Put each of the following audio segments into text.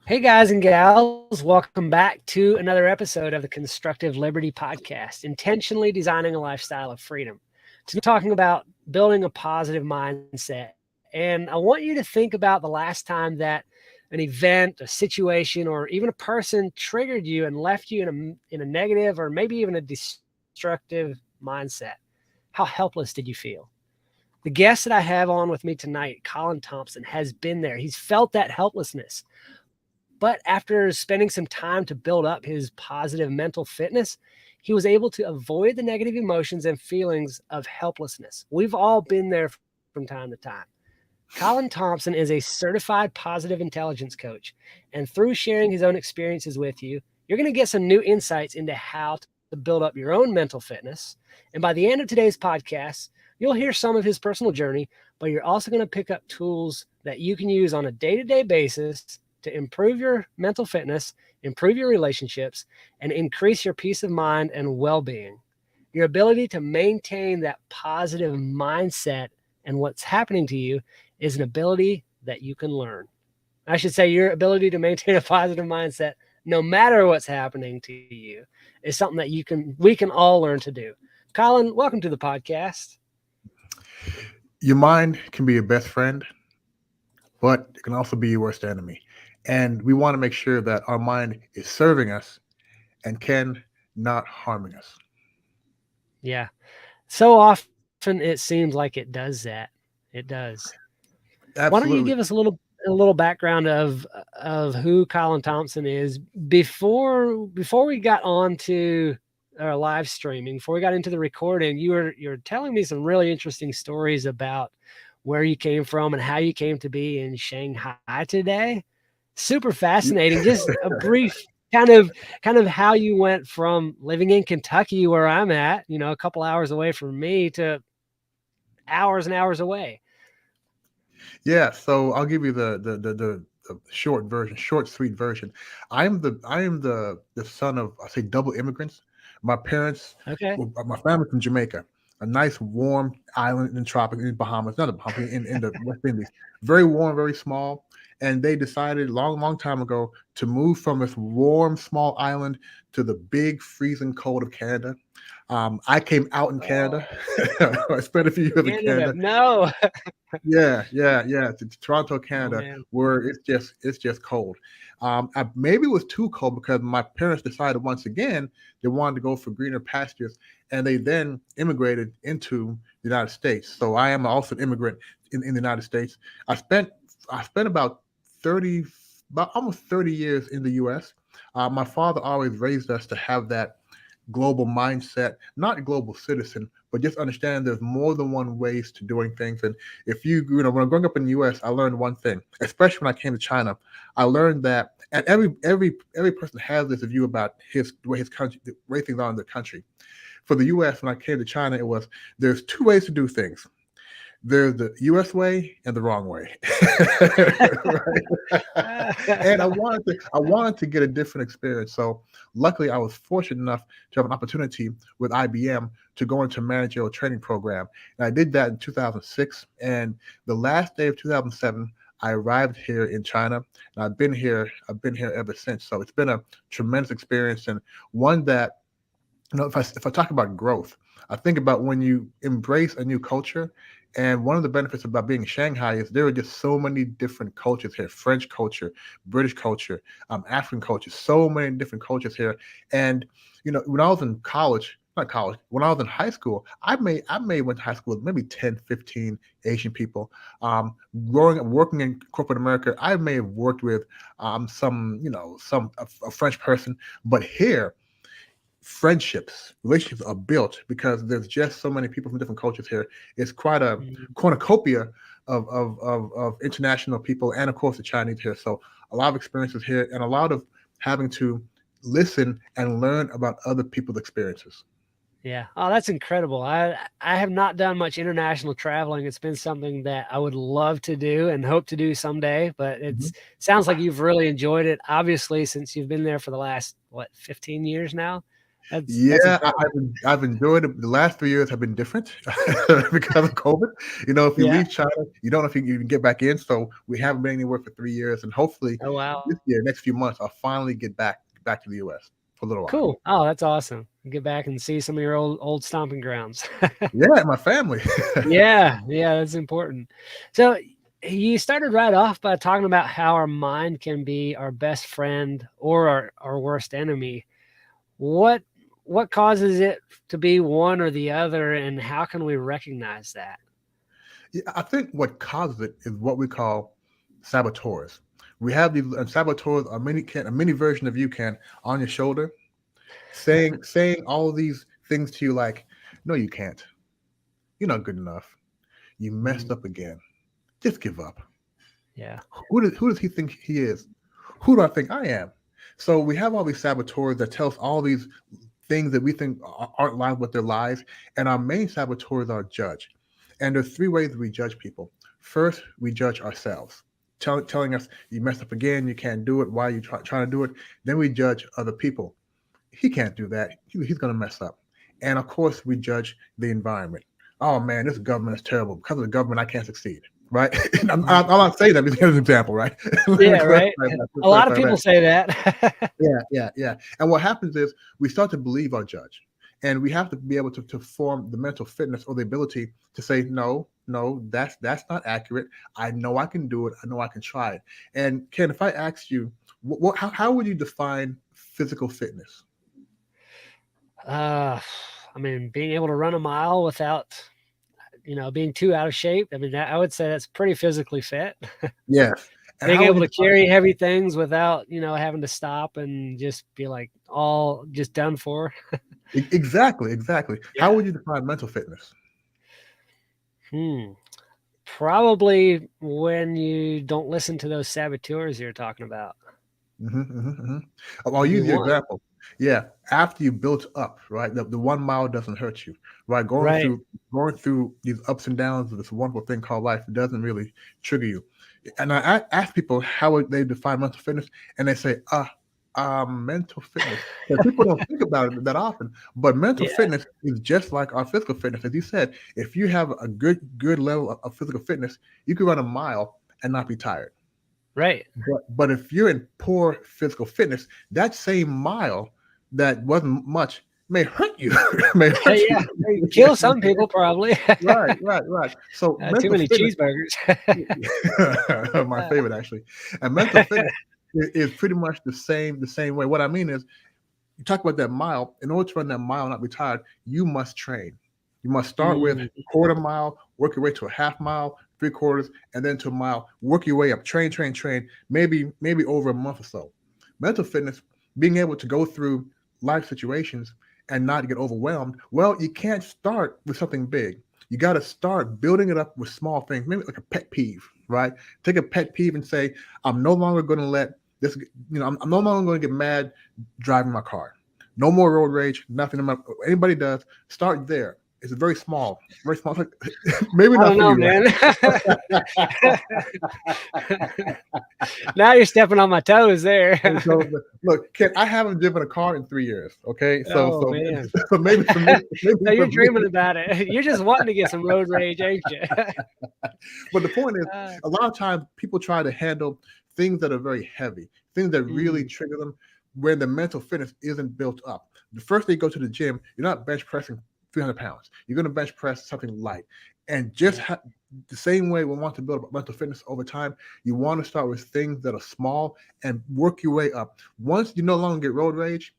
Hey guys and gals, welcome back to another episode of the Constructive Liberty Podcast, intentionally designing a lifestyle of freedom. Today, talking about building a positive mindset. And I want you to think about the last time that an event, a situation, or even a person triggered you and left you in a negative or maybe even a destructive mindset. How helpless did you feel? The guest that I have on with me tonight, Colin Thompson, has been there. He's felt that helplessness. But after spending some time to build up his positive mental fitness, he was able to avoid the negative emotions and feelings of helplessness. We've all been there from time to time. Colin Thompson is a certified positive intelligence coach. And through sharing his own experiences with you, you're going to get some new insights into how to build up your own mental fitness. And by the end of today's podcast, you'll hear some of his personal journey, but you're also going to pick up tools that you can use on a day-to-day basis to improve your mental fitness, improve your relationships, and increase your peace of mind and well-being. Your ability to maintain that positive mindset and what's happening to you is an ability that you can learn. I should say your ability to maintain a positive mindset no matter what's happening to you is something that we can all learn to do. Colin, welcome to the podcast. Your mind can be your best friend, but it can also be your worst enemy. And we want to make sure that our mind is serving us and can not harming us. Yeah. So often it seems like it does that. It does. Why don't you give us Absolutely. a little background of who Colin Thompson is before we got on to our live streaming, before we got into the recording, you're telling me some really interesting stories about where you came from and how you came to be in Shanghai today. Super fascinating. Just a brief kind of how you went from living in Kentucky where I'm at, a couple hours away from me to hours and hours away. Yeah. So I'll give you the short version, short sweet version. I am the son of, I say, double immigrants. My parents, Okay. my family from Jamaica, a nice warm island in the tropics in Bahamas, not the Bahamas, in the West Indies. Very warm, very small. And they decided long time ago to move from this warm small island to the big freezing cold of Canada. I came out in Canada. Oh, I spent a few years in Canada. Canada. No. Yeah. To Toronto, Oh Canada, man. where it's just cold. Maybe it was too cold because my parents decided once again they wanted to go for greener pastures, and they then immigrated into the United States. So I am also an immigrant in the United States. I spent I spent about 30, about almost 30 years in the U.S. My father always raised us to have that global mindset, not global citizen, but just understand there's more than one ways to doing things. And if when I'm growing up in the US, I learned one thing, especially when I came to China, I learned that, and every person has this view about the way his country, the way things are in their country. For the US, when I came to China, it was there's two ways to do things. There's the US way and the wrong way. Right? And I wanted to get a different experience. So luckily I was fortunate enough to have an opportunity with IBM to go into a managerial training program. And I did that in 2006. And the last day of 2007, I arrived here in China, and I've been here ever since. So it's been a tremendous experience, and one that, if I talk about growth, I think about when you embrace a new culture. And one of the benefits about being in Shanghai is there are just so many different cultures here: French culture, British culture, African culture, so many different cultures here. And when I was in college, not college, when I was in high school, I may went to high school with maybe 10, 15 Asian people. Growing up working in corporate America, I may have worked with a French person, but here relationships are built because there's just so many people from different cultures here. It's quite a Mm, cornucopia of international people, and of course the Chinese here. So a lot of experiences here, and a lot of having to listen and learn about other people's experiences. yeah. Oh, that's incredible. I have not done much international traveling. It's been something that I would love to do and hope to do someday, but Mhm. it's sounds like you've really enjoyed it, obviously, since you've been there for the last, what, 15 years now? That's Yeah, incredible. I've enjoyed it. The last 3 years have been different because of COVID. If you Yeah. leave China, you don't know if you can get back in. So we haven't been anywhere for 3 years, and hopefully Oh, wow. this year, next few months, I'll finally get back to the US for a little while. Cool. Oh, that's awesome. Get back and see some of your old stomping grounds. Yeah, my family. Yeah, that's important. So you started right off by talking about how our mind can be our best friend or our worst enemy. What causes it to be one or the other, and how can we recognize that? Yeah, I think what causes it is what we call saboteurs. We have these saboteurs, a mini version of you can on your shoulder, saying all these things to you like, "No, you can't. You're not good enough. You messed Mm, up again. Just give up. yeah. Who does he think he is? Who do I think I am?" So we have all these saboteurs that tell us all these things that we think aren't aligned with their lives, and our main saboteurs are judge. And there's three ways we judge people. First, we judge ourselves, telling us you messed up again, you can't do it. Why are you trying to do it? Then we judge other people. He can't do that. He's going to mess up. And of course, we judge the environment. Oh man, this government is terrible. Because of the government, I can't succeed. Right? I'm not saying that because here's an example, right? Let me Yeah, right. A lot of clarify people that. say that. Yeah. And what happens is we start to believe our judge. And we have to be able to form the mental fitness or the ability to say, no, that's not accurate. I know I can do it. I know I can try it. And Ken, if I asked you, how would you define physical fitness? I mean, being able to run a mile without, being too out of shape. I mean, I would say that's pretty physically fit. Yes. And Being how would able you to carry heavy things without, having to stop and just be like all just done for. define exactly. How Yeah. would you define mental fitness? Hmm. Probably when you don't listen to those saboteurs you're talking about. I'll Would be use your one. example. Yeah, after you built up, right? The 1 mile doesn't hurt you, right? Right. Going through these ups and downs of this wonderful thing called life doesn't really trigger you. And I ask people how would they define mental fitness, and they say, mental fitness. But people don't think about it that often. But mental Yeah. fitness is just like our physical fitness. As you said, if you have a good level of physical fitness, you can run a mile and not be tired. Right. But if you're in poor physical fitness, that same mile that wasn't much may hurt you. may hurt Yeah. you. Kill some people probably. Right. So Too mental many fitness, cheeseburgers. my favorite actually, and mental fitness is pretty much the same way. What I mean is, you talk about that mile. In order to run that mile and not be tired, you must train. You must start with Mm, quarter mile, work your way to a half mile, 3/4, and then to a mile. Work your way up. Train. Maybe over a month or so. Mental fitness, being able to go through life situations and not get overwhelmed. Well, you can't start with something big. You got to start building it up with small things, maybe like a pet peeve, right? Take a pet peeve and say, I'm no longer going to let this, I'm no longer going to get mad driving my car. No more road rage, nothing. Anybody does, start there. It's very small, very small. Maybe I not don't for know, you, man. right? Now you're stepping on my toes there. So look, Ken, I haven't driven a car in 3 years. Okay, so Oh, so man. so maybe for me, No, you're dreaming about it. You're just wanting to get some road rage, ain't you? but the point is, Uh, a lot of times people try to handle things that are very heavy, things that really mm, trigger them, where the mental fitness isn't built up. The first day you go to the gym, you're not bench pressing 300 pounds. You're going to bench press something light. And just yeah. the same way we want to build up mental fitness over time, you want to start with things that are small and work your way up. Once you no longer get road rage,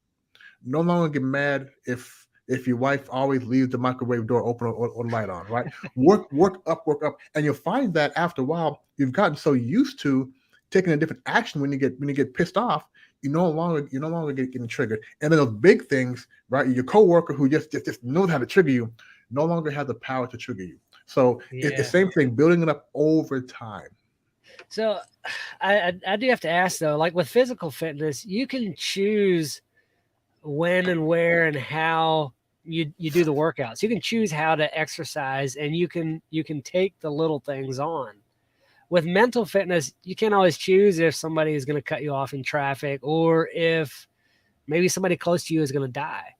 no longer get mad if your wife always leaves the microwave door open or the light on, right? Work up, and you'll find that after a while you've gotten so used to taking a different action when you get pissed off. You're no longer getting triggered, and then those big things, right? Your coworker who just knows how to trigger you, no longer has the power to trigger you. So it's the Yeah. same thing, building it up over time. So I do have to ask though, like with physical fitness, you can choose when and where and how you do the workouts. You can choose how to exercise, and you can take the little things on. With mental fitness, you can't always choose if somebody is going to cut you off in traffic or if maybe somebody close to you is going to die.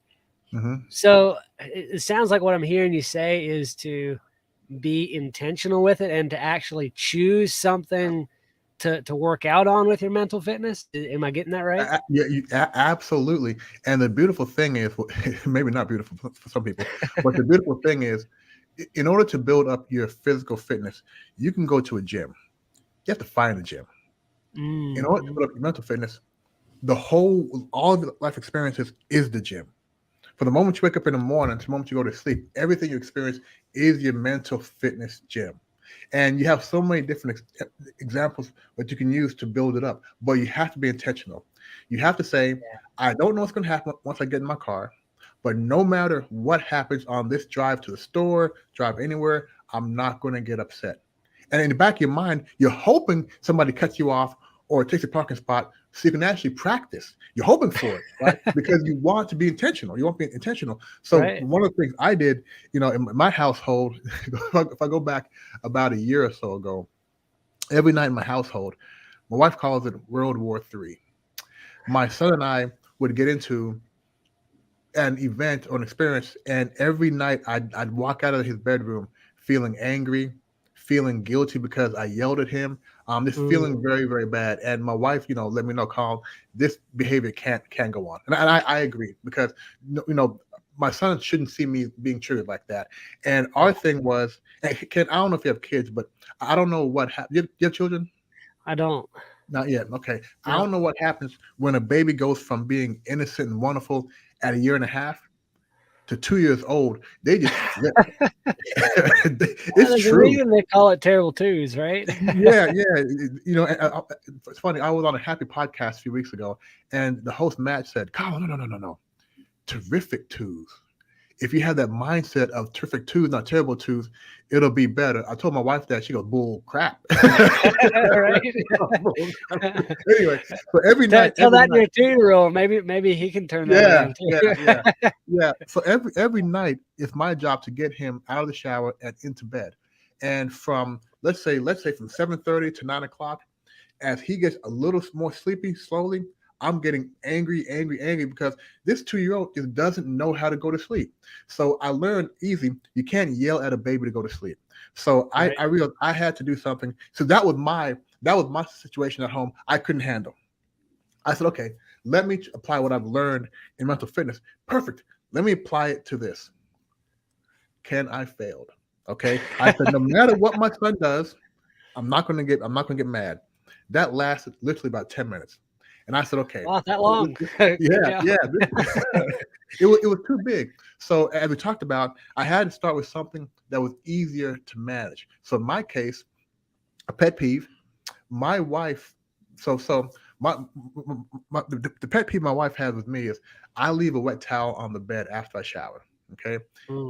So it sounds like what I'm hearing you say is to be intentional with it and to actually choose something to work out on with your mental fitness. Am I getting that right? Yeah, absolutely. And the beautiful thing is, maybe not beautiful for some people, but the beautiful thing is, in order to build up your physical fitness, you can go to a gym. You have to find a gym. In order to build up your mental fitness, all of your life experiences is the gym. From the moment you wake up in the morning to the moment you go to sleep, everything you experience is your mental fitness gym. And you have so many different examples that you can use to build it up, but you have to be intentional. You have to say, I don't know what's going to happen once I get in my car, but no matter what happens on this drive to the store, drive anywhere, I'm not going to get upset. And in the back of your mind, you're hoping somebody cuts you off or takes a parking spot so you can actually practice. You're hoping for it, right? Because you want to be intentional. You want to be intentional. So one of the things I did, in my household, if I go back about a year or so ago, every night in my household, my wife calls it World War III. My son and I would get into an event or an experience, and every night I'd walk out of his bedroom feeling angry, feeling guilty because I yelled at him, just feeling very, very bad. And my wife, let me know, Colin, this behavior can't go on. And I agree, because my son shouldn't see me being triggered like that. And our thing was, Ken, I don't know if you have kids, but I don't know what happened. You have children? I don't. Not yet. Okay. No. I don't know what happens when a baby goes from being innocent and wonderful at a year and a half to 2 years old. They just flip. It's true. Reason they call it terrible twos, right? Yeah. It's funny. I was on a Happy podcast a few weeks ago, and the host Matt said, "Colin, no. Terrific twos. If you have that mindset of terrific twos, not terrible twos, it'll be better." I told my wife that. She goes, "Bull crap." Right. Anyway, so every night, tell that to your 2-year-old. Maybe he can turn that around too. Yeah. So every night, it's my job to get him out of the shower and into bed. And from let's say from 7:30 to 9:00, as he gets a little more sleepy slowly, I'm getting angry because this 2-year-old just doesn't know how to go to sleep. So I learned easy, you can't yell at a baby to go to sleep. So I realized I had to do something. So that was my situation at home I couldn't handle. I said, okay, let me apply what I've learned in mental fitness. Perfect. Let me apply it to this. Ken, I failed. Okay. I said, no matter what my son does, I'm not gonna get mad. That lasted literally about 10 minutes. And I said, okay. Wow, that long. Yeah. It was too big. So as we talked about, I had to start with something that was easier to manage. So in my case, a pet peeve, my wife, the pet peeve my wife has with me is I leave a wet towel on the bed after I shower. Okay.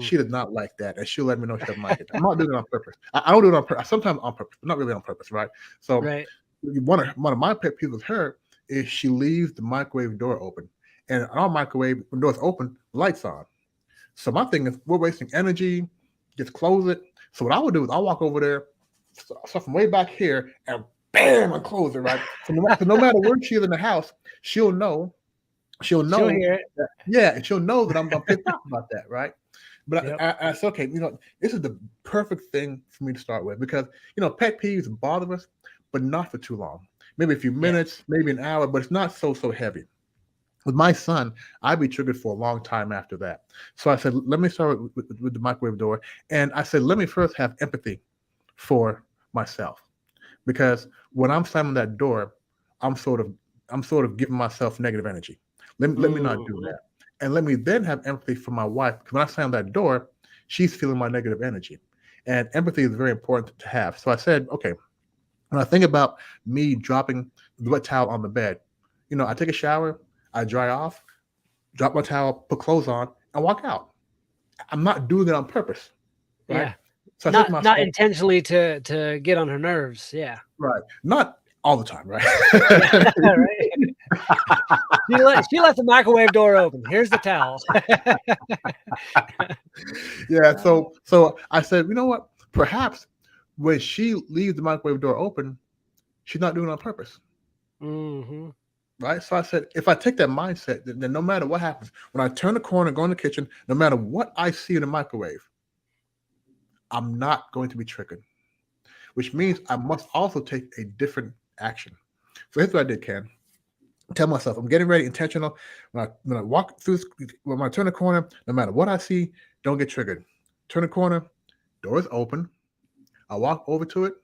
She does not like that. And she'll let me know she doesn't like it. I'm not doing it on purpose. I don't do it on purpose. Sometimes on purpose, but not really on purpose, right? So one of my pet peeves with her is she leaves the microwave door open. And our microwave, when the door's open, lights on. So my thing is, we're wasting energy, just close it. So what I would do is I'll walk over there, start from way back here, and bam, I close it, right? So no matter where she is in the house, she'll know. She'll hear it. And she'll know that I'm pissed off about that, right? But I said, okay, this is the perfect thing for me to start with, because, pet peeves bother us, but not for too long. Maybe a few minutes, maybe an hour, but it's not so heavy. With my son, I'd be triggered for a long time after that. So I said, let me start with the microwave door. And I said, let me first have empathy for myself. Because when I'm slamming that door, I'm sort of giving myself negative energy. Let me not do that. And let me then have empathy for my wife. Because when I slam that door, she's feeling my negative energy. And empathy is very important to have. So I said, okay, when I think about me dropping the wet towel on the bed, I take a shower, I dry off, drop my towel, put clothes on, and walk out. I'm not doing it on purpose, right? Yeah. So not intentionally to get on her nerves. Yeah. Right. Not all the time, right? Right. She left the microwave door open. Here's the towel. Yeah. So I said, you know what? Perhaps when she leaves the microwave door open, she's not doing it on purpose. Mm-hmm. right? So I said, if I take that mindset, then no matter what happens, when I turn the corner, go in the kitchen, no matter what I see in the microwave, I'm not going to be triggered, which means I must also take a different action. So here's what I did, Ken. Tell myself I'm getting ready, intentional. When I walk through, when I turn the corner, no matter what I see, don't get triggered. Turn the corner, door is open. I walk over to it.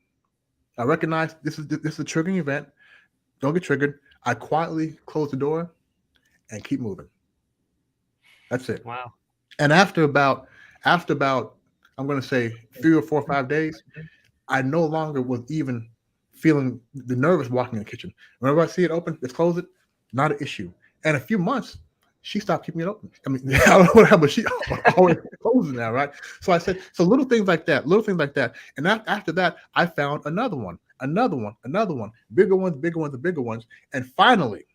I recognize this is a triggering event. Don't get triggered. I quietly close the door and keep moving. That's it. Wow. And after about I'm going to say 3 or 4 or 5 days, I no longer was even feeling the nervous walking in the kitchen. Whenever I see it open, let's close it. Not an issue. And a few months, she stopped keeping it open. I mean, I don't know what happened, but she always closes now, right? So I said, so little things like that. And after that, I found another one, bigger ones, and bigger ones. And finally,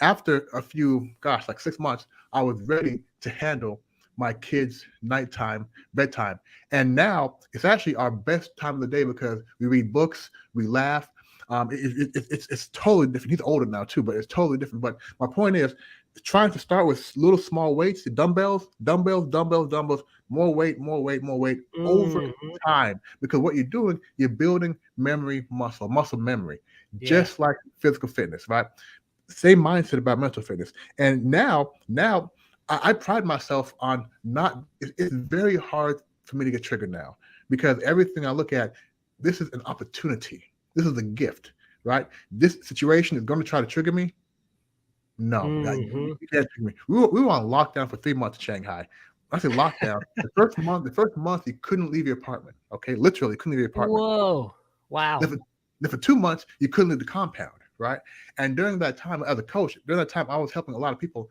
after a few, like 6 months, I was ready to handle my kids' nighttime, bedtime. And now it's actually our best time of the day because we read books, we laugh. It's totally different. He's older now too, but it's totally different. But my point is trying to start with little small weights, dumbbells, more weight over time. Because what you're doing, you're building memory muscle memory, just like physical fitness, right? Same mindset about mental fitness. And now I pride myself on not, it's very hard for me to get triggered now because everything I look at, this is an opportunity. This is a gift, right? This situation is going to try to trigger me. No, you can't trigger me. We were on lockdown for 3 months in Shanghai. I say lockdown. The first month you couldn't leave your apartment. Okay, literally couldn't leave your apartment. Whoa, wow. Then for 2 months you couldn't leave the compound, right? And during that time, as a coach, I was helping a lot of people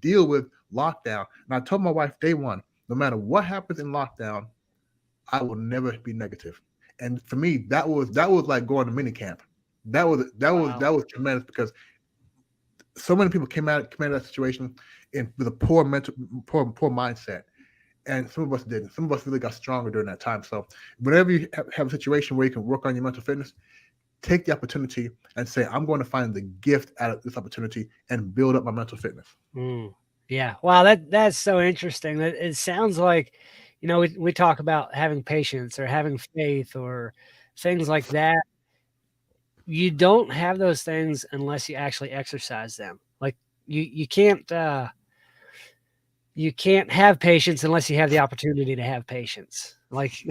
deal with lockdown. And I told my wife day one, no matter what happens in lockdown, I will never be negative. And for me, that was like going to mini camp. That was tremendous because so many people came out of that situation with a poor mindset, and some of us didn't. Some of us really got stronger during that time. So whenever you have a situation where you can work on your mental fitness, take the opportunity and say, I'm going to find the gift out of this opportunity and build up my mental fitness. Yeah. Wow. That's so interesting. It sounds like, we talk about having patience or having faith or things like that. You don't have those things unless you actually exercise them. Like you can't have patience unless you have the opportunity to have patience. Like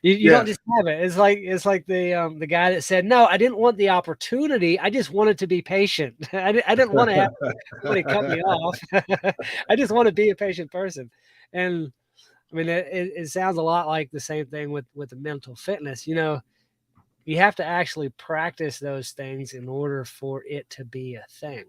you don't just have it. It's like the guy that said, no, I didn't want the opportunity. I just wanted to be patient. I didn't want to have somebody cut me off. I just want to be a patient person. And I mean, it sounds a lot like the same thing with the mental fitness. You have to actually practice those things in order for it to be a thing.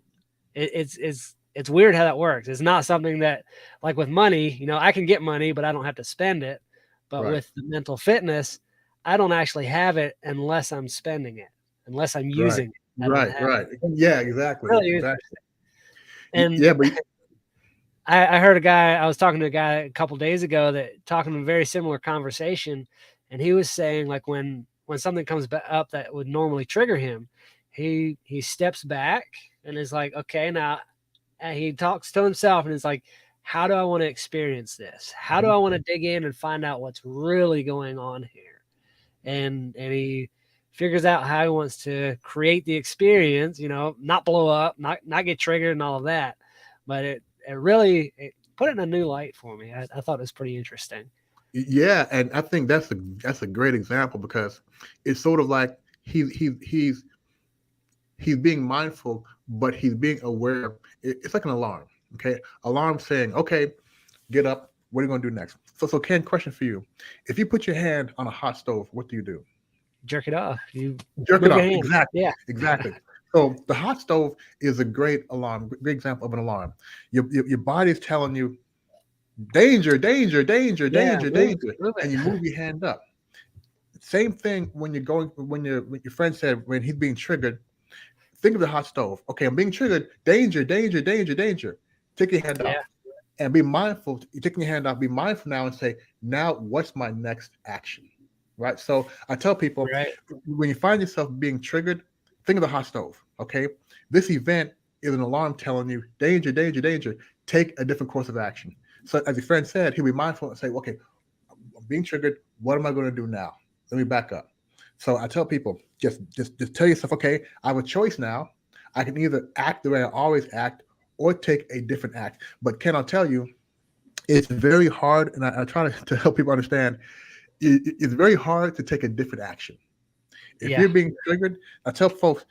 It's weird how that works. It's not something that, like with money, I can get money, but I don't have to spend it. But with the mental fitness, I don't actually have it unless I'm spending it, unless I'm using it. Right. Yeah, exactly. Really exactly. And but I heard I was talking to a guy a couple of days ago that talking a very similar conversation. And he was saying like when something comes up that would normally trigger him, he steps back and is like, okay, now, and he talks to himself and is like, how do I want to experience this? How do I want to dig in and find out what's really going on here? And he figures out how he wants to create the experience, not blow up, not get triggered and all of that. But it really put it in a new light for me. I thought it was pretty interesting. Yeah, and I think that's a great example because it's sort of like he's being mindful, but he's being aware. It's like an alarm. Okay, alarm saying, "Okay, get up. What are you going to do next?" So Ken, question for you: if you put your hand on a hot stove, what do you do? Jerk it off. You jerk it off. Hand. Exactly. Yeah. Exactly. So the hot stove is a great alarm, great example of an alarm. Your body is telling you, danger, danger, danger, danger, danger, and you move your hand up. Same thing when your friend said when he's being triggered, think of the hot stove. Okay, I'm being triggered. Danger, danger, danger, danger. Take your hand off and be mindful. You're taking your hand off. Be mindful now and say, now what's my next action? Right. So I tell people when you find yourself being triggered, think of the hot stove. Okay, this event is an alarm telling you danger, danger, danger. Take a different course of action. So as your friend said, he'll be mindful and say, okay, I'm being triggered. What am I going to do now? Let me back up. So I tell people, just tell yourself, okay, I have a choice now. I can either act the way I always act or take a different act. But Ken, I'll tell you, it's very hard, and I try to help people understand, it's very hard to take a different action. If Yeah. you're being triggered, I tell folks,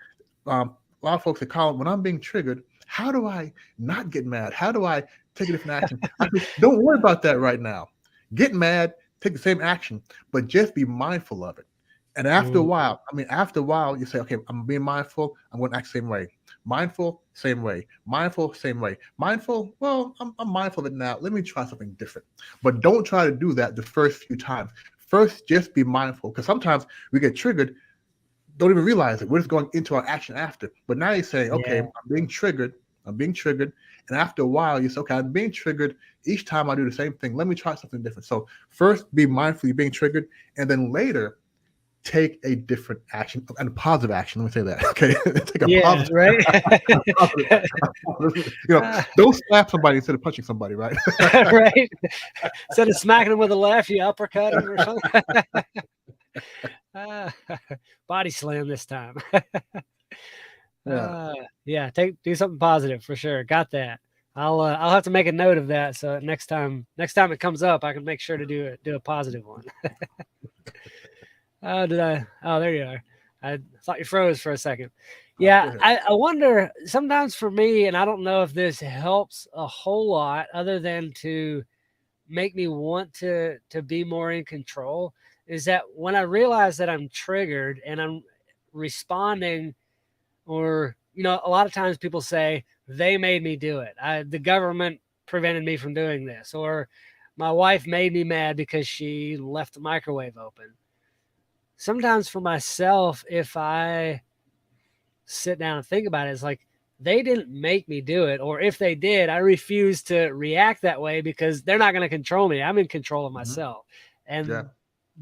a lot of folks that call, when I'm being triggered, how do I not get mad? How do I take a different action? I said, don't worry about that right now. Get mad, take the same action, but just be mindful of it. And after a while, you say, okay, I'm being mindful. I'm going to act the same way. Mindful, same way. Mindful, same way. Mindful, well, I'm mindful of it now. Let me try something different. But don't try to do that the first few times. First, just be mindful, because sometimes we get triggered, don't even realize it. We're just going into our action after. But now you're saying, okay, Yeah. I'm being triggered. And after a while, you say, okay, I'm being triggered. Each time I do the same thing, let me try something different. So first, be mindful you're being triggered. And then later, take a different action and a positive action. Let me say that. Okay. Take a positive, Right. don't slap somebody instead of punching somebody, right? Right. Instead of smacking them with a left, you uppercut him or something. Body slam this time. Yeah. Do something positive for sure. Got that. I'll have to make a note of that, so next time it comes up, I can make sure to do a positive one. Oh, there you are. I thought you froze for a second. Yeah, I wonder sometimes for me, and I don't know if this helps a whole lot other than to make me want to be more in control, is that when I realize that I'm triggered and I'm responding, or a lot of times people say they made me do it. The government prevented me from doing this, or my wife made me mad because she left the microwave open. Sometimes for myself, if I sit down and think about it, it's like they didn't make me do it. Or if they did, I refuse to react that way because they're not going to control me. I'm in control of myself. And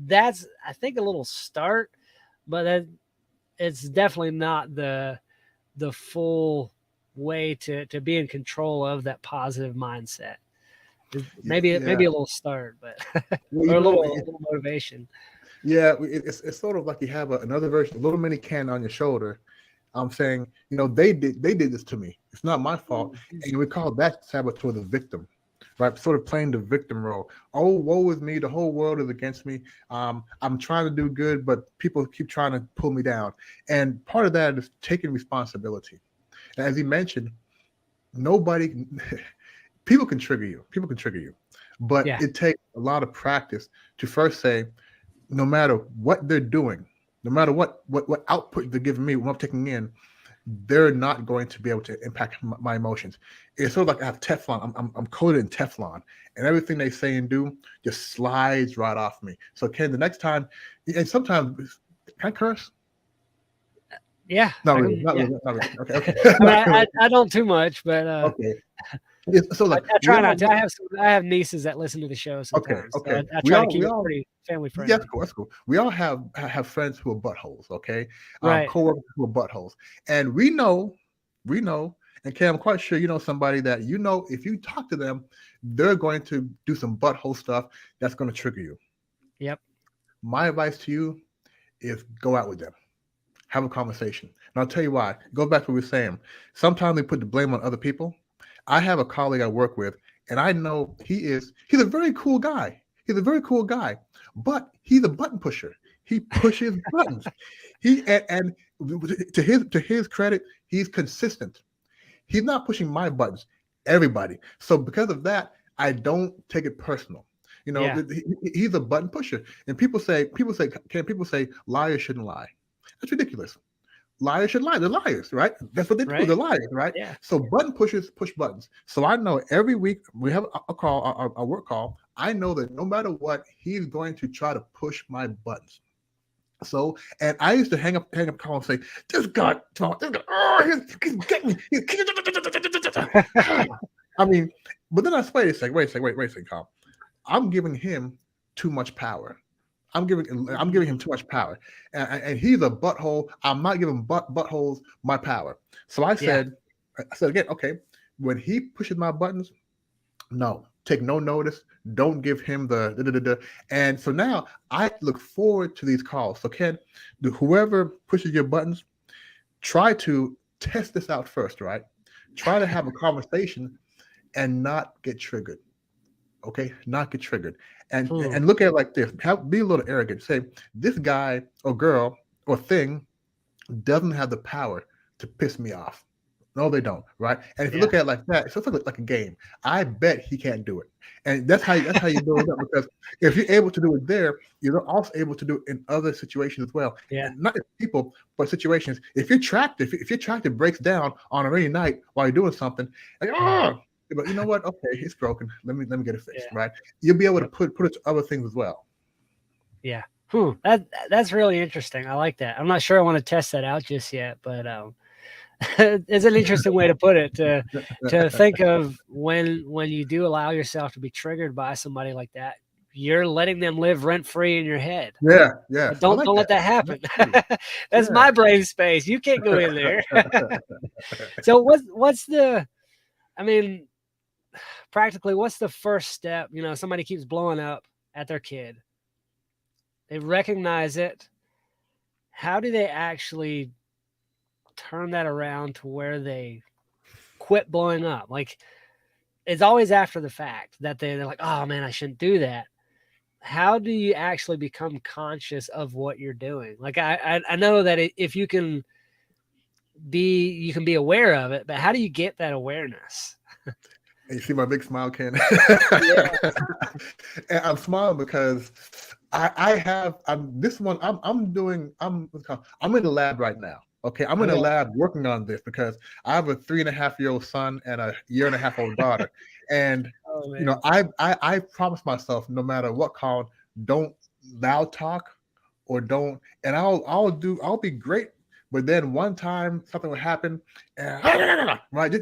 that's, I think, a little start, but it's definitely not the full way to be in control of that positive mindset. Maybe a little start, but or a little motivation. Yeah, it's sort of like you have another version, a little mini Ken on your shoulder. I'm saying, they did this to me. It's not my fault. And we call that saboteur the victim, right? Sort of playing the victim role. Oh, woe is me. The whole world is against me. I'm trying to do good, but people keep trying to pull me down. And part of that is taking responsibility. And as he mentioned, people can trigger you. But it takes a lot of practice to first say, no matter what they're doing, no matter what output they're giving me, what I'm taking in, they're not going to be able to impact my emotions. It's sort of like I have Teflon. I'm coated in Teflon, and everything they say and do just slides right off me. So Ken, the next time, and sometimes, can I curse? Yeah. Not really. Okay. I don't too much, but okay. So I try not to. I have nieces that listen to the show sometimes. Okay. So I try to keep it pretty family friendly. Yeah, that's cool. We all have friends who are buttholes, okay? Right. Coworkers who are buttholes. And we know, and Cam, I'm quite sure you know somebody that if you talk to them, they're going to do some butthole stuff that's going to trigger you. Yep. My advice to you is go out with them. Have a conversation. And I'll tell you why. Go back to what we were saying. Sometimes we put the blame on other people. I have a colleague I work with, and I know he's a very cool guy. But he's a button pusher. He pushes buttons. And to his credit, he's consistent. He's not pushing my buttons, everybody. So because of that, I don't take it personal. He's a button pusher. And people say liars shouldn't lie. That's ridiculous. Liars should lie. They're liars, right? That's what they do. They're liars, right? Yeah. So button pushers push buttons. So I know every week we have a work call. I know that no matter what, he's going to try to push my buttons. So, and I used to hang up call and say, this guy, he's getting me. I mean, but then I wait a second, Carl. I'm giving him too much power. I'm giving him too much power, and he's a butthole. I'm not giving buttholes my power. So I said, I said again, okay, when he pushes my buttons, no, take no notice. Don't give him the da, da, da, da. And so now I look forward to these calls. So Ken, whoever pushes your buttons, try to test this out first, right? Try to have a conversation and not get triggered. Okay, not get triggered, Hmm. and look at it like this. Be a little arrogant. Say this guy or girl or thing doesn't have the power to piss me off. No, they don't, right? And if you Yeah. look at it like that, it's like a game. I bet he can't do it, and that's how you build it up. Because if you're able to do it there, you're also able to do it in other situations as well, Yeah. and not just people, but situations. If your tractor breaks down on a rainy night while you're doing something, like but you know what? Okay, it's broken. Let me get it fixed, Yeah. right? You'll be able to Yep. put it to other things as well. Yeah. That's really interesting. I like that. I'm not sure I want to test that out just yet, but it's an interesting way to put it. To think of when you do allow yourself to be triggered by somebody like that, you're letting them live rent free in your head. Yeah, yes, I Don't like let that. that happen. That's true. That's my brain space. You can't go in there. So what's the? I mean, practically, what's the first step? Somebody keeps blowing up at their kid. They recognize it. How do they actually turn that around to where they quit blowing up? Like, it's always after the fact that they're like, oh man, I shouldn't do that. How do you actually become conscious of what you're doing? Like, I know that if you can be aware of it, but how do you get that awareness? And you see my big smile, Ken. Yeah. And I'm smiling because I'm this one. I'm in the lab right now. Okay, I'm in the Okay. lab working on this because I have a 3.5-year-old son and a 1.5-year-old daughter, and Oh you know man. I promised myself no matter what, Colin, don't loud talk or don't, and I'll be great, but then one time something will happen, and right,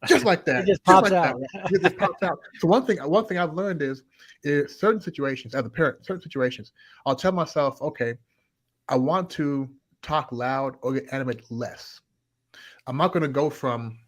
just like It that, just just pops like that, out. it just pops out. So one thing I've learned is certain situations as a parent, certain situations, I'll tell myself, okay, I want to talk loud or get animated less. I'm not going to go from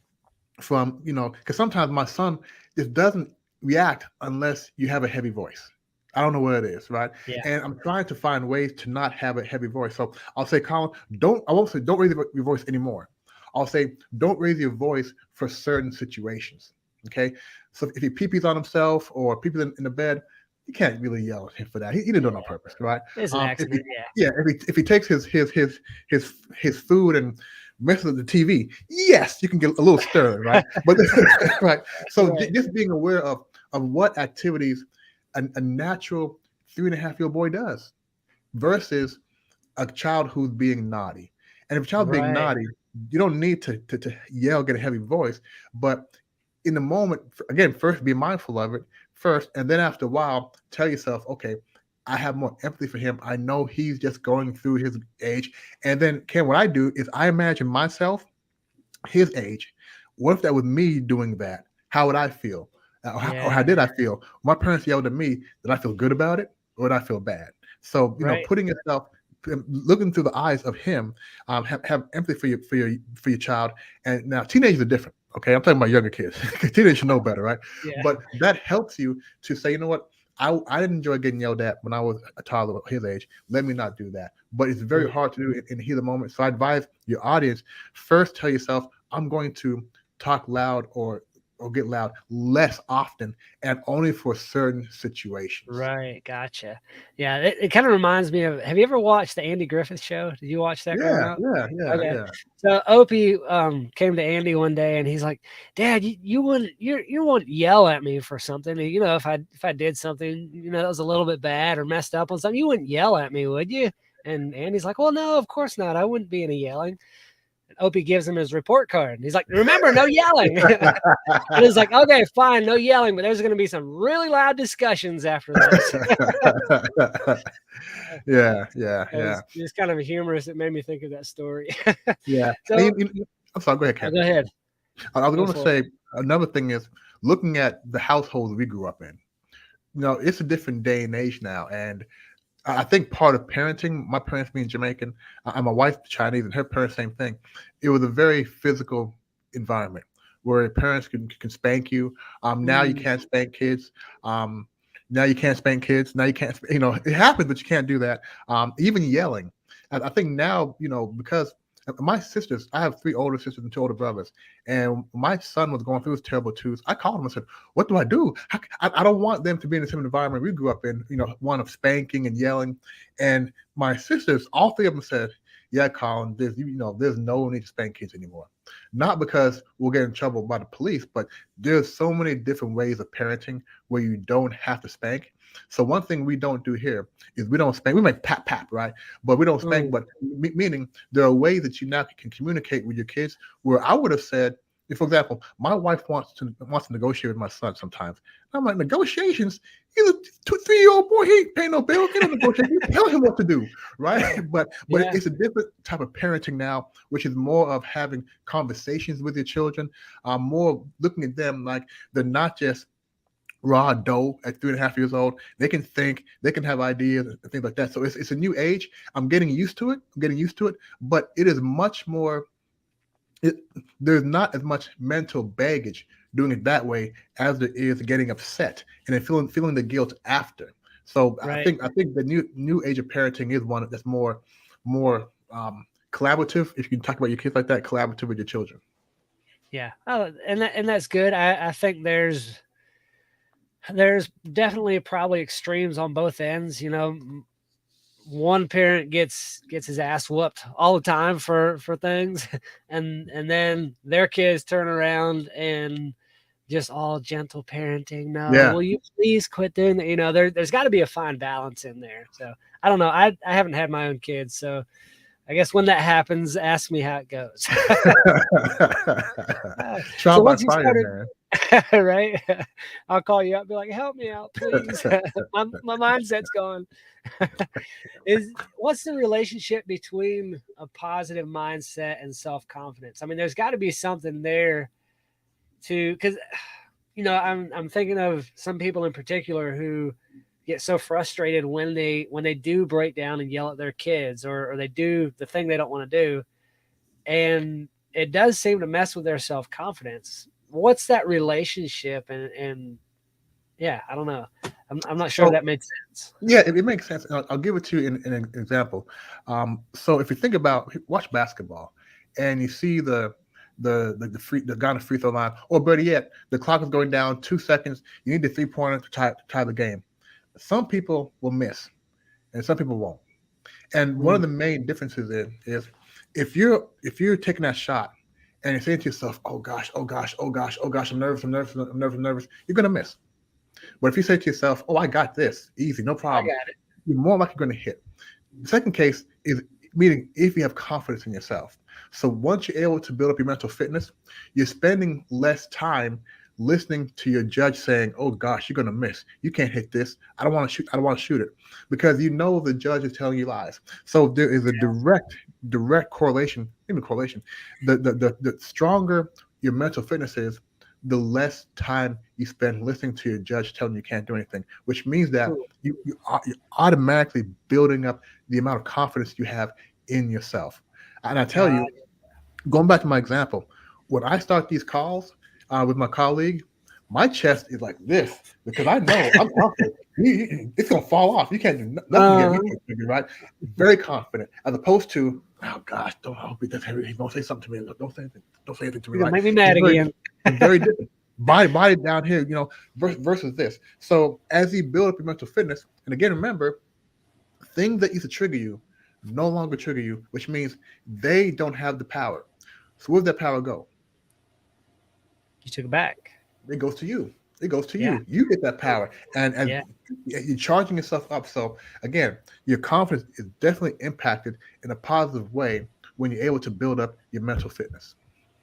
because sometimes my son just doesn't react unless you have a heavy voice. I don't know what it is, right? Yeah. And I'm trying to find ways to not have a heavy voice. So I'll say, Colin, I won't say don't raise your voice anymore. I'll say don't raise your voice for certain situations. Okay. So if he pee-pees on himself or pee-pees in the bed, you can't really yell at him for that. He didn't do it on purpose, right? It's an If he accident. Yeah. yeah, if he takes his food and messes with the TV, yes, you can get a little stern, right? But right. So Right. just being aware of what activities a natural 3.5-year-old boy does versus a child who's being naughty. And if a child's being Right. naughty, you don't need to yell, get a heavy voice. But in the moment, again, first be mindful of it first, and then after a while, tell yourself, okay, I have more empathy for him. I know he's just going through his age. And then, Ken, what I do is I imagine myself his age. What if that was me doing that? How would I feel? Or how Yeah. did I feel? My parents yelled at me. Did I feel good about it, or did I feel bad? So Right. putting yourself, looking through the eyes of him, have empathy for your child. And now teenagers are different. Okay, I'm talking about younger kids. Teenagers should know better, right? Yeah. But that helps you to say, you know what? I didn't enjoy getting yelled at when I was a toddler his age. Let me not do that. But it's very hard to do in the heat of the moment. So I advise your audience first tell yourself, I'm going to talk loud or get loud less often and only for certain situations. Right. Gotcha. Yeah. It kind of reminds me of. Have you ever watched the Andy Griffith Show? Did you watch that growing Yeah, up? yeah, yeah, Okay. yeah. So Opie came to Andy one day and he's like, "Dad, you wouldn't yell at me for something. If I did something, that was a little bit bad or messed up on something, you wouldn't yell at me, would you?" And Andy's like, "Well, no, of course not. I wouldn't be any yelling." And Opie gives him his report card. And he's like, "Remember, no yelling." And it's like, "Okay, fine, no yelling, but there's going to be some really loud discussions after this." Yeah, yeah, It yeah, was just kind of humorous. It made me think of that story. yeah. And So, I'm sorry, go ahead, Ken. go ahead. I was Go going to for it. say another thing is looking at the households we grew up in. It's a different day and age now, and I think part of parenting, my parents being Jamaican, and my wife Chinese, and her parents same thing. It was a very physical environment where parents can spank you. Now you can't spank kids. Now you can't spank kids. Now you can't. It happens, but you can't do that. Even yelling. I think now, because my sisters, I have 3 older sisters and 2 older brothers, and my son was going through his terrible twos. I called him and said, "What do I do? I don't want them to be in the same environment we grew up in. One of spanking and yelling." And my sisters, all 3 of them said, "Yeah, Colin, there's no need to spank kids anymore. Not because we'll get in trouble by the police, but there's so many different ways of parenting where you don't have to spank." So one thing we don't do here is we don't spank. We make pap pap, right? But we don't spank. But meaning there are ways that you now can communicate with your kids. Where I would have said, if, for example, my wife wants to negotiate with my son sometimes. I'm like, negotiations? He's a 2-3-year-old boy. He ain't paying no bills. He don't negotiate. You tell him what to do, right? But it's a different type of parenting now, which is more of having conversations with your children, more looking at them like they're not just raw dough at 3.5 years old. They can think, they can have ideas and things like that. So it's a new age. I'm getting used to it, but it is much more. There's not as much mental baggage doing it that way as there is getting upset and then feeling the guilt after. So I think the new age of parenting is one that's more collaborative. If you can talk about your kids like that, collaborative with your children. Yeah, and that's good. I think there's definitely probably extremes on both ends. One parent gets his ass whooped all the time for things, and then their kids turn around and just all gentle parenting. No, will you please quit doing that? There's got to be a fine balance in there. So I don't know. I haven't had my own kids, so I guess when that happens, ask me how it goes. Trial by fire, man. Right? I'll call you up, be like, "Help me out, please." my mindset's gone. What's the relationship between a positive mindset and self-confidence? I mean, there's got to be something there because I'm thinking of some people in particular who get so frustrated when they do break down and yell at their kids or they do the thing they don't want to do, and it does seem to mess with their self-confidence. What's that relationship? And yeah, I don't know. I'm not sure that makes sense. Yeah, it makes sense. I'll give it to you in an example. So if you think about watch basketball and you see the guy on the free throw line, or better yet, the clock is going down 2 seconds. You need the 3-pointer to tie the game. Some people will miss, and some people won't. And one of the main differences is if you're taking that shot and you're saying to yourself, "Oh gosh, oh gosh, oh gosh, oh gosh, I'm nervous, you're gonna miss. But if you say to yourself, "Oh, I got this, easy, no problem," you're more likely going to hit. The second case is meaning if you have confidence in yourself. So once you're able to build up your mental fitness, you're spending less time listening to your judge saying, "Oh gosh, you're going to miss. You can't hit this. I don't want to shoot. I don't want to shoot it," because you know the judge is telling you lies. So there is a direct correlation. Even correlation. The stronger your mental fitness is, the less time you spend listening to your judge telling you can't do anything, which means that you're automatically building up the amount of confidence you have in yourself. And I tell you, going back to my example, when I start these calls with my colleague, my chest is like this because I know I'm confident. It's going to fall off. You can't do nothing to get me, right? Very confident, as opposed to, "Oh gosh, don't say something to me. Don't say anything to me." Right? Make me mad again. Very different. Body down here, versus this. So as you build up your mental fitness, and again, remember, things that used to trigger you no longer trigger you, which means they don't have the power. So where does that power go? You took it back. It goes to you. You. You get that power, and you're charging yourself up. So again, your confidence is definitely impacted in a positive way when you're able to build up your mental fitness.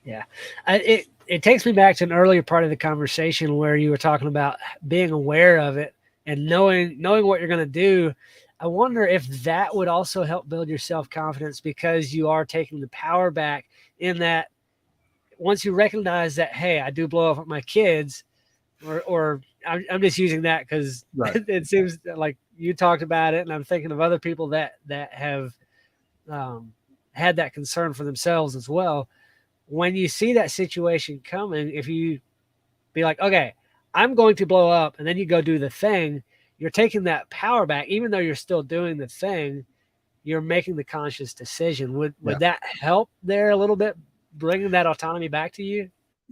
Yeah, it takes me back to an earlier part of the conversation where you were talking about being aware of it and knowing what you're going to do. I wonder if that would also help build your self-confidence, because you are taking the power back in that once you recognize that, hey, I do blow up at my kids, or I'm just using that because it seems like you talked about it, and I'm thinking of other people that have had that concern for themselves as well. when you see that situation coming, if you be like, okay, I'm going to blow up, and then you go do the thing, you're taking that power back, even though you're still doing the thing, you're making the conscious decision. Would Yeah. that help there a little bit, bringing that autonomy back to you?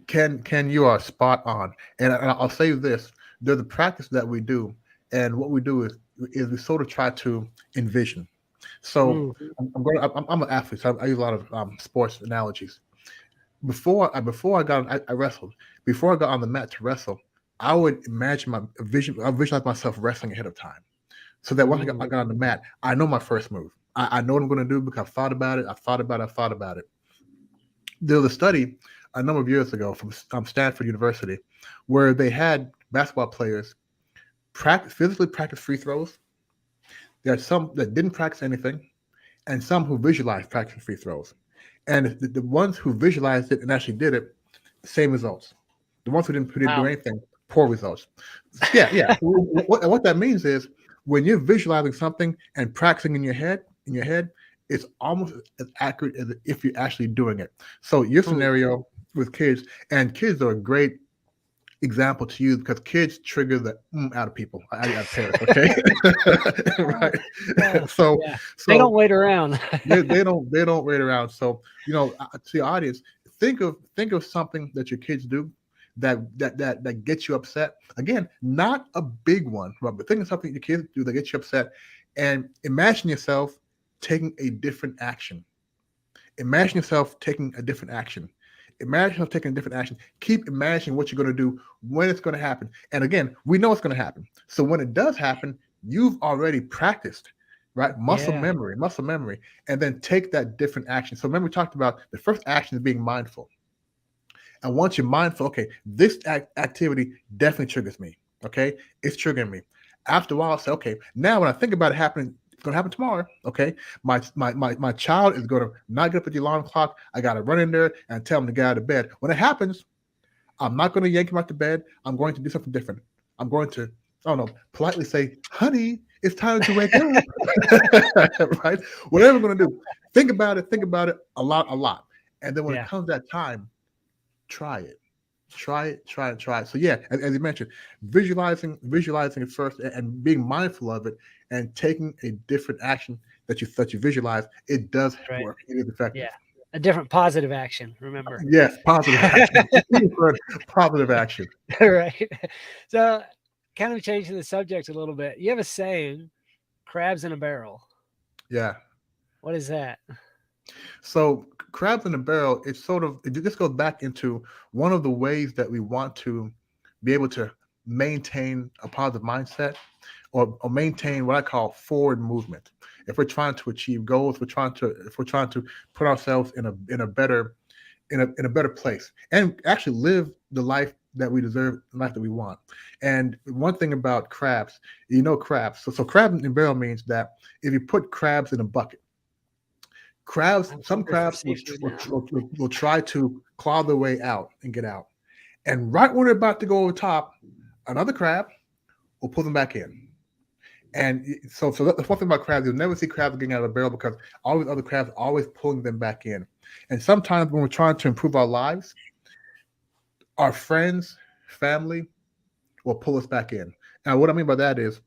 Ken, you are spot on. And I'll say this: there's a practice that we do, and what we do is we sort of try to envision. So Mm. I'm an athlete, so I use a lot of sports analogies. Before I got I wrestled. Before I got on the mat to wrestle, I would imagine my vision. I visualize myself wrestling ahead of time, so that once I Mm. got on the mat, I know my first move. I know what I'm going to do because I've thought about it. I've thought about it. I've thought about it. There was a study a number of years ago from Stanford University where they had basketball players physically practice free throws. There are some that didn't practice anything, and some who visualized practicing free throws. And the ones who visualized it and actually did it, same results. The ones who didn't do Wow. anything, poor results. Yeah. What that means is when you're visualizing something and practicing in your head, it's almost as accurate as if you're actually doing it. So your Mm. scenario with kids, and kids are a great example to use because kids trigger the out of people, out of parents. Okay, right. So Yeah, they don't so wait around. they don't wait around. So to the audience, think of something that your kids do that gets you upset. Again, not a big one, but think of something your kids do that gets you upset, and imagine yourself taking a different action. Imagine yourself taking a different action. Imagine yourself taking a different action. Keep imagining what you're going to do when it's going to happen. And again, we know it's going to happen. So when it does happen, you've already practiced, right? Yeah. Muscle memory, and then take that different action. So remember, we talked about the first action is being mindful. And once you're mindful, okay, this activity definitely triggers me. Okay, it's triggering me. After a while, I say, okay, now when I think about it happening, it's gonna happen tomorrow. Okay, my child is gonna not get up at the alarm clock. I gotta run in there and tell him to get out of bed. When it happens, I'm not gonna yank him out of bed. I'm going to do something different. I'm going to, I don't know, politely say, honey, it's time to wake up. Right? Whatever I'm gonna do. Think about it a lot. And then when it Yeah. comes that time, try it. Try it. So yeah, as you mentioned, visualizing it first and being mindful of it and taking a different action that you visualize, it does Right. work. It is effective. Yeah. A different positive action, remember. Yes, positive action. Positive action. Right. So, kind of changing the subject a little bit. You have a saying, crabs in a barrel. Yeah. What is that? So crabs in a barrel, this goes back into one of the ways that we want to be able to maintain a positive mindset or maintain what I call forward movement. If we're trying to achieve goals, if we're trying to put ourselves in a better place and actually live the life that we deserve, the life that we want. And one thing about crabs, crabs. So crab in a barrel means that if you put crabs in a bucket, I'm some hungry for crabs seafood now. will try to claw their way out and get out. And right when they're about to go over top, another crab will pull them back in. And so that's one thing about crabs. You'll never see crabs getting out of the barrel because all these other crabs are always pulling them back in. And sometimes when we're trying to improve our lives, our friends, family will pull us back in. Now, what I mean by that is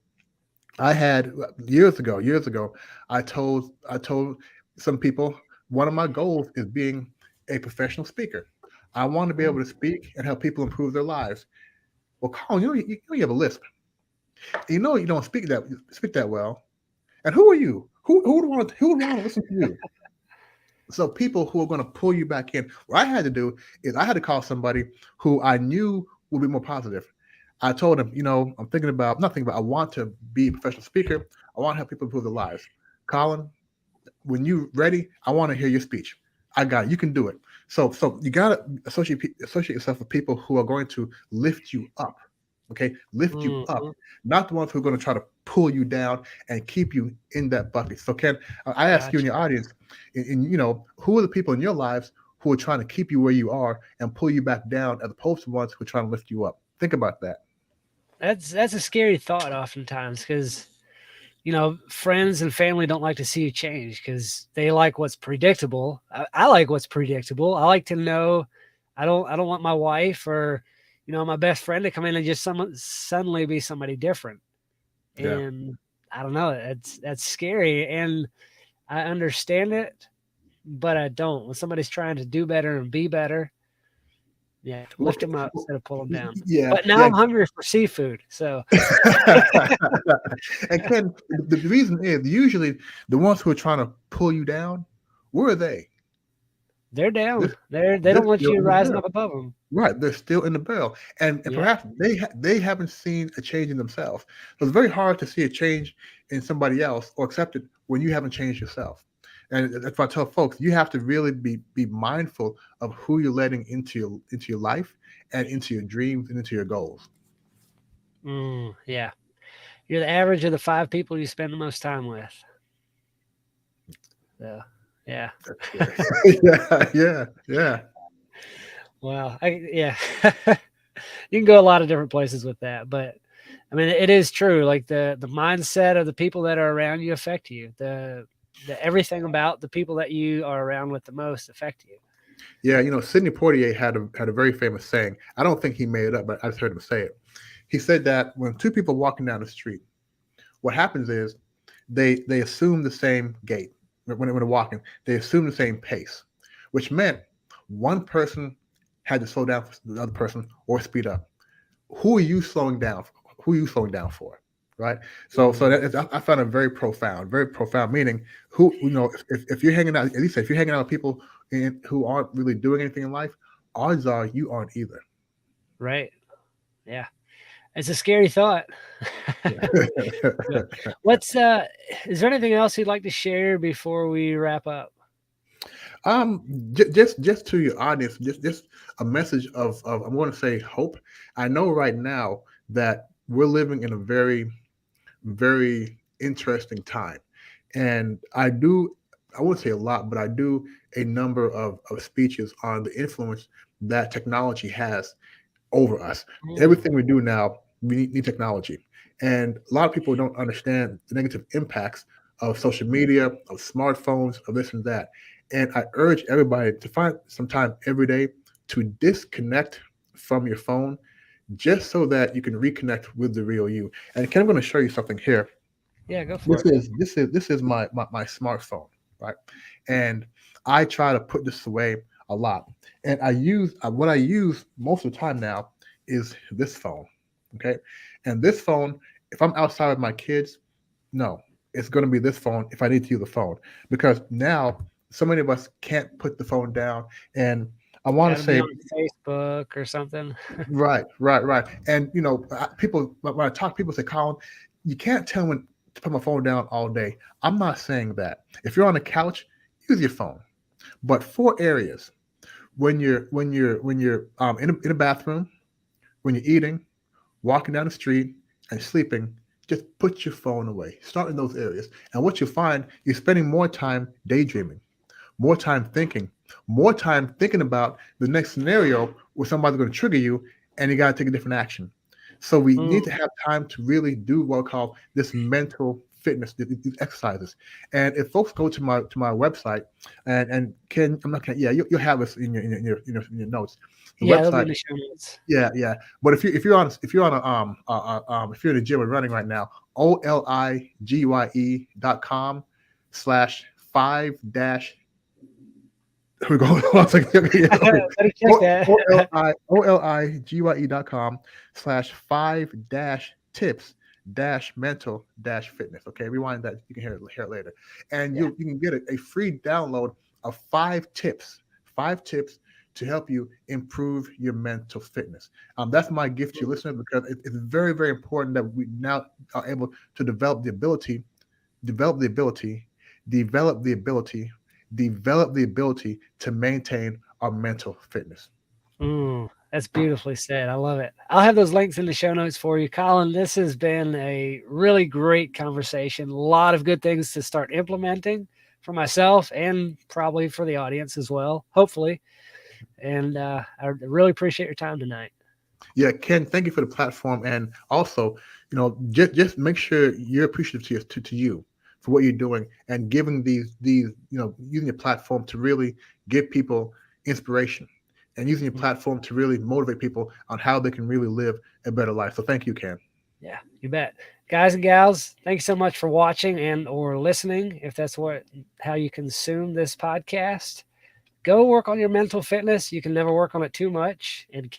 I had years ago, I told some people one of my goals is being a professional speaker. I want to be able to speak and help people improve their lives. Well, Colin, you have a lisp. You don't speak that well. And who are you? Who would want to listen to you? So people who are going to pull you back in. What I had to do is I had to call somebody who I knew would be more positive. I told him, I'm thinking about not thinking about. I want to be a professional speaker. I want to help people improve their lives. Colin, when you ready, I want to hear your speech. I got it. You can do it. So you gotta associate yourself with people who are going to lift you up. Okay, lift you up, Mhm. not the ones who are going to try to pull you down and keep you in that bucket. So Ken, I ask you in Gotcha. your audience, who are the people in your lives who are trying to keep you where you are and pull you back down, as opposed to ones who are trying to lift you up? Think about that. That's a scary thought oftentimes because friends and family don't like to see you change because they like what's predictable. I like what's predictable. I like to know. I don't want my wife or, my best friend to come in and just suddenly be somebody different. Yeah. And I don't know. That's scary, and I understand it, but I don't. When somebody's trying to do better and be better, you have to lift them up instead of pull them down. Yeah. But now I'm hungry for seafood, so. And Ken, the reason is usually the ones who are trying to pull you down, where are they? They're down. They They're don't want still you in the rising barrel. up above them. Right, they're still in the barrel, and Yeah. perhaps they haven't seen a change in themselves. So it's very hard to see a change in somebody else or accept it when you haven't changed yourself. And that's why I tell folks you have to really be mindful of who you're letting into your life and into your dreams and into your goals. Yeah. You're the average of the 5 people you spend the most time with. So, yeah. Yeah. Wow. Yeah. You can go a lot of different places with that, but I mean, it is true. Like the mindset of the people that are around you affect you. The everything about the people that you are around with the most affect you. Yeah, Sidney Poitier had a very famous saying. I don't think he made it up, but I just heard him say it. He said that when two people are walking down the street, what happens is they assume the same gait when they're walking. They assume the same pace, which meant one person had to slow down for the other person or speed up. Who are you slowing down? Who are you slowing down for? Right. So I found it very profound. Meaning, if you're hanging out, at least if you're hanging out with people who aren't really doing anything in life, odds are you aren't either. Right. Yeah. It's a scary thought. What's is there anything else you'd like to share before we wrap up? Just to your audience, just a message of I want to say hope. I know right now that we're living in a very, very interesting time, and I wouldn't say a lot, but I do a number of speeches on the influence that technology has over us. Everything we do now, we need technology. And a lot of people don't understand the negative impacts of social media, of smartphones, of this and that. And I urge everybody to find some time every day to disconnect from your phone just so that you can reconnect with the real you. And Ken, I'm going to show you something here. Yeah, go for it. This is my smartphone, right? And I try to put this away a lot. And what I use most of the time now is this phone. Okay. And this phone, if I'm outside with my kids, no, it's going to be this phone if I need to use the phone because now so many of us can't put the phone down. And I want to Gotta be say, on Facebook or something. right. And people when I talk, people say, Colin, you can't tell me to put my phone down all day. I'm not saying that. If you're on the couch, use your phone. But 4 areas: when you're in a bathroom, when you're eating, walking down the street, and sleeping, just put your phone away. Start in those areas. And what you'll find, you're spending more time daydreaming, more time thinking about the next scenario where somebody's going to trigger you and you got to take a different action. So we need to have time to really do what we call this mental fitness, these exercises. And if folks go to my website and Ken, I'm not gonna, yeah, you'll have this in your notes. The Yeah, they'll be in website, the show notes. yeah. But if you're in the gym and running right now, oligye.com/5 dash. Here we go. One second. Better check that. oligye.com/5-tips-mental-fitness. Okay, rewind that. You can hear it later. And you can get a free download of 5 tips to help you improve your mental fitness. That's my gift to you, listener, because it's very, very important that we now are able to develop the ability to maintain our mental fitness. That's beautifully said. I love it. I'll have those links in the show notes for you. Colin, this has been a really great conversation. A lot of good things to start implementing for myself and probably for the audience as well, hopefully. And I really appreciate your time tonight. Yeah, Ken, thank you for the platform, and also, just make sure you're appreciative to you for what you're doing and giving these using your platform to really give people inspiration and using your platform to really motivate people on how they can really live a better life. So thank you, Ken. Yeah, you bet. Guys and gals, thanks so much for watching and or listening. If that's how you consume this podcast, go work on your mental fitness. You can never work on it too much, and